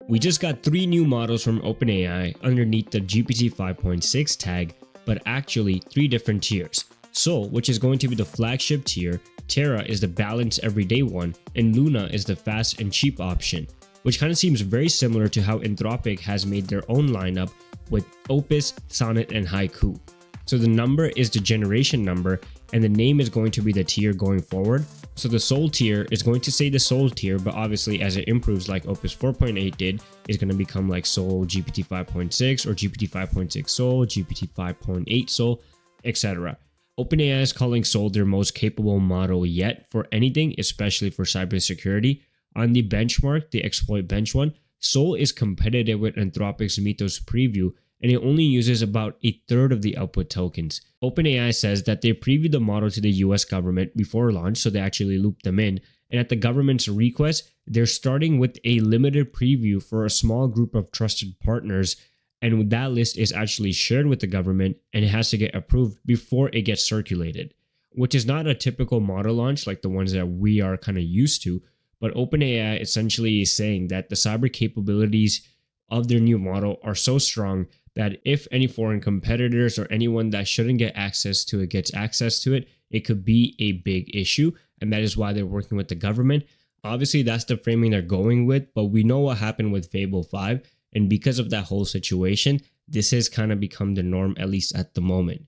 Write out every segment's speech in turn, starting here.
We just got 3 new models from OpenAI underneath the GPT 5.6 tag, but actually 3 different tiers. Sol, which is going to be the flagship tier, Terra is the balanced everyday one, and Luna is the fast and cheap option, which kind of seems very similar to how Anthropic has made their own lineup with Opus, Sonnet, and Haiku. So the number is the generation number, and the name is going to be the tier going forward. So the Sol tier is going to say the Sol tier, but obviously as it improves like Opus 4.8 did, it's going to become like Sol GPT 5.6 or GPT 5.6 Sol, GPT 5.8 Sol, etc. OpenAI is calling Sol their most capable model yet for anything, especially for cybersecurity. On the benchmark, the exploit bench one, Sol is competitive with Anthropic's Mythos preview, and it only uses about a third of the output tokens. OpenAI says that they previewed the model to the US government before launch, so they actually looped them in, and at the government's request, they're starting with a limited preview for a small group of trusted partners, and that list is actually shared with the government, and it has to get approved before it gets circulated, which is not a typical model launch like the ones that we are kind of used to, but OpenAI essentially is saying that the cyber capabilities of their new model are so strong that if any foreign competitors or anyone that shouldn't get access to it gets access to it, it could be a big issue, and that is why they're working with the government. Obviously, that's the framing they're going with, but we know what happened with Fable 5, and because of that whole situation, this has kind of become the norm, at least at the moment.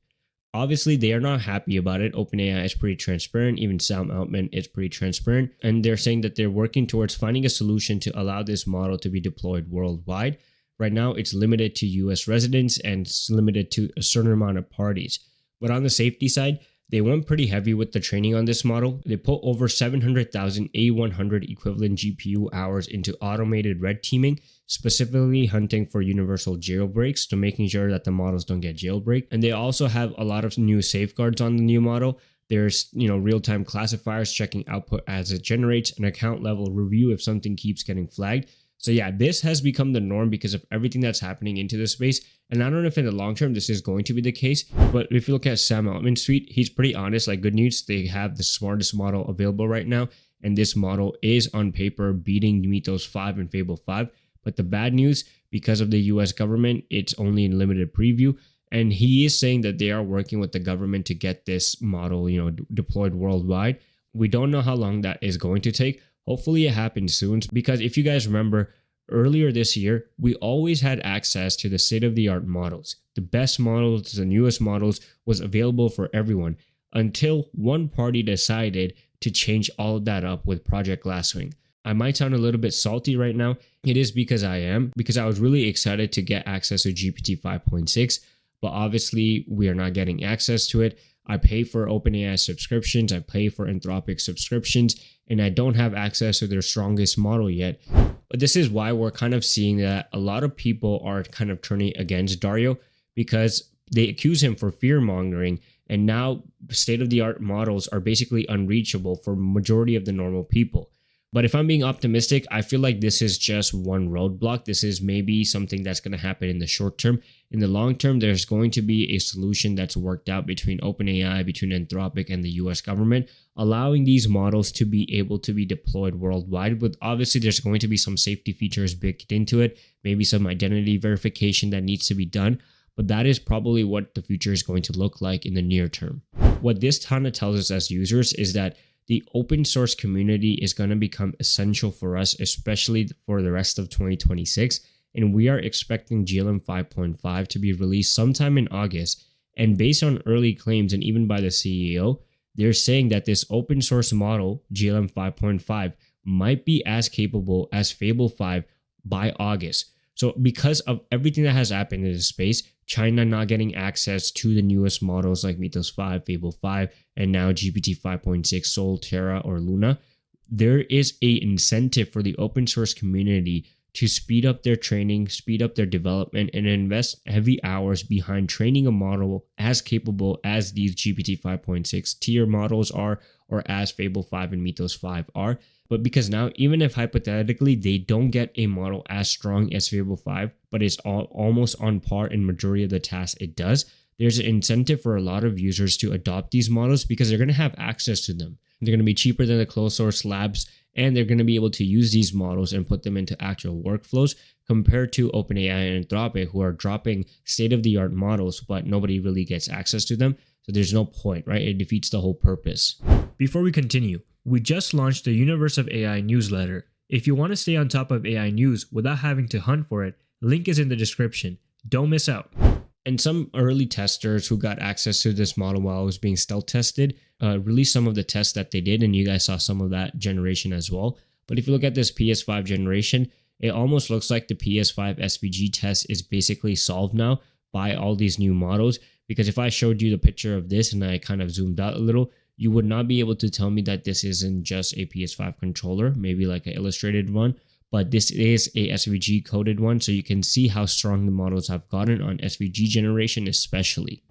Obviously, they are not happy about it. OpenAI is pretty transparent. Even Sam Altman is pretty transparent. And they're saying that they're working towards finding a solution to allow this model to be deployed worldwide. Right now, it's limited to US residents and it's limited to a certain amount of parties. But on the safety side, they went pretty heavy with the training on this model. They put over 700,000 A100 equivalent GPU hours into automated red teaming, specifically hunting for universal jailbreaks to making sure that the models don't get jailbreak. And they also have a lot of new safeguards on the new model. There's, real-time classifiers checking output as it generates, an account level review if something keeps getting flagged. So yeah, this has become the norm because of everything that's happening into this space. And I don't know if in the long term this is going to be the case, but if you look at Sam Altman's tweet, he's pretty honest. Like, good news, they have the smartest model available right now. And this model is on paper beating Mythos 5 and Fable 5. But the bad news, because of the US government, it's only in limited preview. And he is saying that they are working with the government to get this model, deployed worldwide. We don't know how long that is going to take. Hopefully it happens soon, because if you guys remember, earlier this year, we always had access to the state-of-the-art models. The best models, the newest models was available for everyone until one party decided to change all of that up with Project Glasswing. I might sound a little bit salty right now. It is because I was really excited to get access to GPT 5.6, but obviously we are not getting access to it. I pay for OpenAI subscriptions, I pay for Anthropic subscriptions, and I don't have access to their strongest model yet. But this is why we're kind of seeing that a lot of people are kind of turning against Dario, because they accuse him for fear-mongering, and now state-of-the-art models are basically unreachable for majority of the normal people. But if I'm being optimistic, I feel like this is just one roadblock. This is maybe something that's going to happen in the short term. In the long term, there's going to be a solution that's worked out between OpenAI, between Anthropic, and the US government, allowing these models to be able to be deployed worldwide. But obviously, there's going to be some safety features baked into it, maybe some identity verification that needs to be done. But that is probably what the future is going to look like in the near term. What this kind of tells us as users is that the open source community is going to become essential for us, especially for the rest of 2026. And we are expecting GLM 5.5 to be released sometime in August. And based on early claims, and even by the CEO, they're saying that this open source model, GLM 5.5, might be as capable as Fable 5 by August. So because of everything that has happened in this space, China not getting access to the newest models like Mythos 5, Fable 5, and now GPT 5.6 Sol, Terra, or Luna, there is an incentive for the open source community to speed up their training, speed up their development, and invest heavy hours behind training a model as capable as these GPT 5.6 tier models are, or as Fable 5 and Mythos 5 are. But because now, even if hypothetically they don't get a model as strong as Fable 5, but it's almost on par in majority of the tasks it does, there's an incentive for a lot of users to adopt these models because they're going to have access to them. They're going to be cheaper than the closed source labs, and they're going to be able to use these models and put them into actual workflows compared to OpenAI and Anthropic, who are dropping state-of-the-art models, but nobody really gets access to them. So there's no point, right? It defeats the whole purpose. Before we continue, we just launched the Universe of AI newsletter. If you want to stay on top of AI news without having to hunt for it, link is in the description. Don't miss out. And some early testers who got access to this model while it was being stealth tested released some of the tests that they did, and you guys saw some of that generation as well. But if you look at this PS5 generation, it almost looks like the PS5 SVG test is basically solved now by all these new models. Because if I showed you the picture of this and I kind of zoomed out a little, you would not be able to tell me that this isn't just a PS5 controller, maybe like an illustrated one, but this is a SVG coded one, so you can see how strong the models have gotten on SVG generation especially.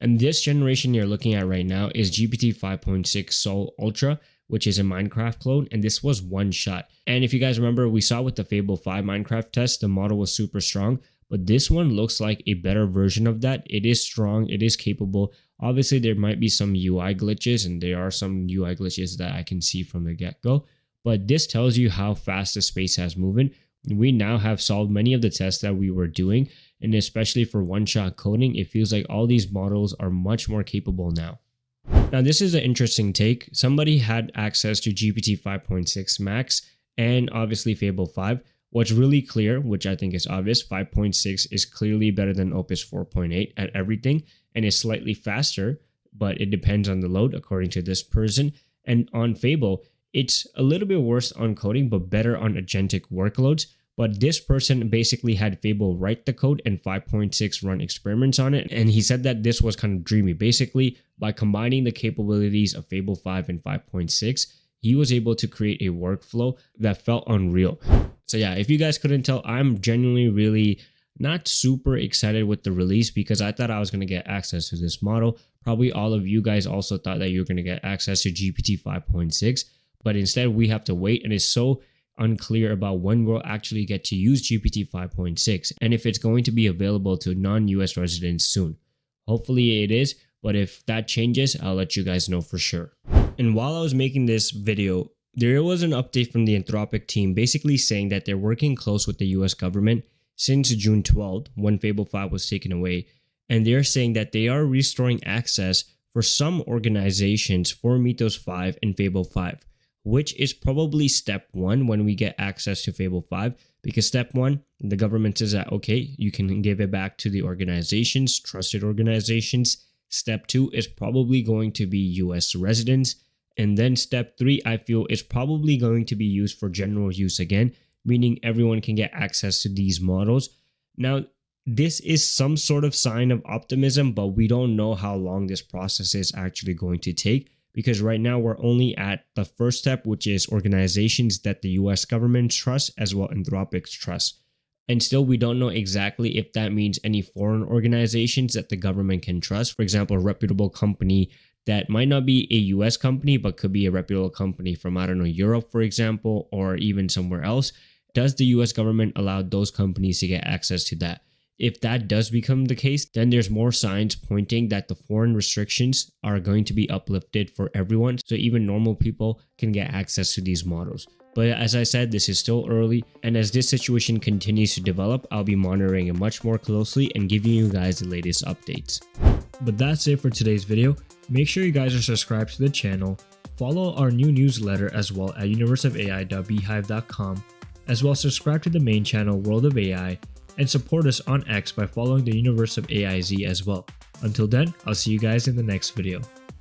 And this generation you're looking at right now is GPT 5.6 Sol Ultra, which is a Minecraft clone, and this was one shot. And if you guys remember, we saw with the Fable 5 Minecraft test, the model was super strong, but this one looks like a better version of that. It is strong, it is capable. Obviously, there might be some UI glitches, and there are some UI glitches that I can see from the get-go, but this tells you how fast the space has moved. We now have solved many of the tests that we were doing, and especially for one-shot coding, it feels like all these models are much more capable now. Now, this is an interesting take. Somebody had access to GPT 5.6 Max and obviously Fable 5. What's really clear, which I think is obvious, 5.6 is clearly better than Opus 4.8 at everything and is slightly faster, but it depends on the load according to this person. And on Fable, it's a little bit worse on coding, but better on agentic workloads. But this person basically had Fable write the code and 5.6 run experiments on it. And he said that this was kind of dreamy. Basically, by combining the capabilities of Fable 5 and 5.6, he was able to create a workflow that felt unreal. So yeah, if you guys couldn't tell, I'm genuinely really not super excited with the release because I thought I was going to get access to this model. Probably all of you guys also thought that you were going to get access to GPT 5.6, but instead we have to wait, and it's so unclear about when we'll actually get to use GPT 5.6 and if it's going to be available to non-US residents soon. Hopefully it is, but if that changes, I'll let you guys know for sure. And while I was making this video, there was an update from the Anthropic team basically saying that they're working close with the US government since June 12th when Fable 5 was taken away, and they're saying that they are restoring access for some organizations for Mythos 5 and Fable 5. Which is probably step one when we get access to Fable 5, because step one, the government says that, okay, you can give it back to the organizations, trusted organizations. Step two is probably going to be US residents. And then step three, I feel, is probably going to be used for general use again, meaning everyone can get access to these models. Now, this is some sort of sign of optimism, but we don't know how long this process is actually going to take. Because right now we're only at the first step, which is organizations that the US government trusts as well Anthropic's trust. And still we don't know exactly if that means any foreign organizations that the government can trust. For example, a reputable company that might not be a US company, but could be a reputable company from, I don't know, Europe, for example, or even somewhere else. Does the US government allow those companies to get access to that? If that does become the case, then there's more signs pointing that the foreign restrictions are going to be uplifted for everyone, so even normal people can get access to these models. But as I said, this is still early, and as this situation continues to develop, I'll be monitoring it much more closely and giving you guys the latest updates. But that's it for today's video. Make sure you guys are subscribed to the channel, follow our new newsletter as well at universeofai.beehive.com, as well as subscribe to the main channel World of AI, and support us on X by following the Universe of AIZ as well. Until then, I'll see you guys in the next video.